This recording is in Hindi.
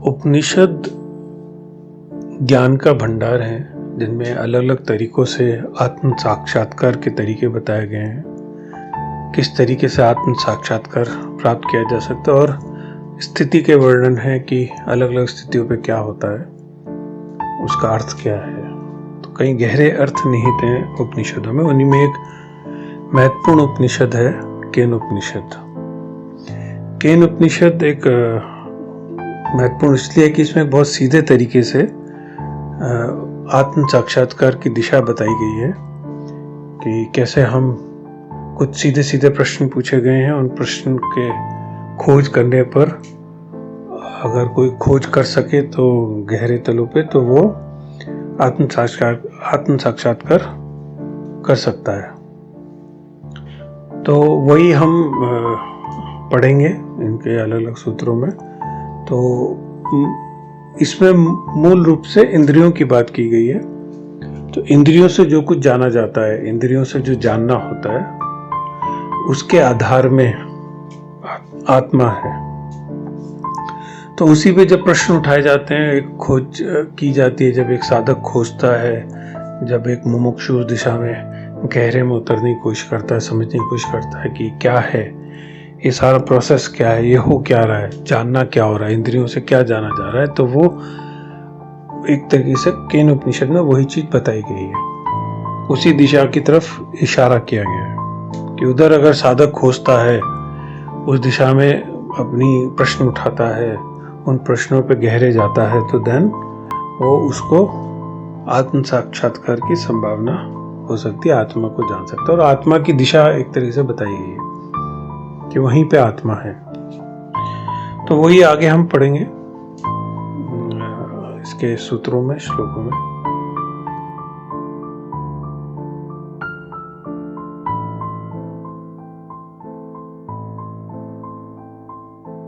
उपनिषद ज्ञान का भंडार है जिनमें अलग अलग तरीकों से आत्म साक्षात्कार के तरीके बताए गए हैं। किस तरीके से आत्म साक्षात्कार प्राप्त किया जा सकता है और स्थिति के वर्णन है कि अलग अलग स्थितियों पे क्या होता है, उसका अर्थ क्या है। तो कई गहरे अर्थ निहित हैं उपनिषदों में। उन्हीं में एक महत्वपूर्ण उपनिषद है केन उपनिषद। केन उपनिषद एक महत्वपूर्ण इसलिए कि इसमें बहुत सीधे तरीके से आत्म साक्षात्कार की दिशा बताई गई है कि कैसे हम कुछ सीधे सीधे प्रश्न पूछे गए हैं। उन प्रश्न के खोज करने पर अगर कोई खोज कर सके तो गहरे तलों पे, तो वो आत्म साक्षात्कार कर सकता है। तो वही हम पढ़ेंगे इनके अलग अलग सूत्रों में। तो इसमें मूल रूप से इंद्रियों की बात की गई है। तो इंद्रियों से जो कुछ जाना जाता है, इंद्रियों से जो जानना होता है, उसके आधार में आत्मा है। तो उसी पे जब प्रश्न उठाए जाते हैं, एक खोज की जाती है, जब एक साधक खोजता है, जब एक मुमुक्षु दिशा में गहरे में उतरने की कोशिश करता है, समझने की कोशिश करता है कि क्या है ये सारा प्रोसेस, क्या है, ये हो क्या रहा है, जानना क्या हो रहा है, इंद्रियों से क्या जाना जा रहा है। तो वो एक तरीके से केन उपनिषद में वही चीज बताई गई है। उसी दिशा की तरफ इशारा किया गया है कि उधर अगर साधक खोजता है, उस दिशा में अपनी प्रश्न उठाता है, उन प्रश्नों पे गहरे जाता है, तो देन वो उसको आत्म साक्षात्कार की संभावना हो सकती है, आत्मा को जान सकता है। और आत्मा की दिशा एक तरीके से बताई गई है कि वहीं पे आत्मा है। तो वही आगे हम पढ़ेंगे इसके सूत्रों में, श्लोकों में।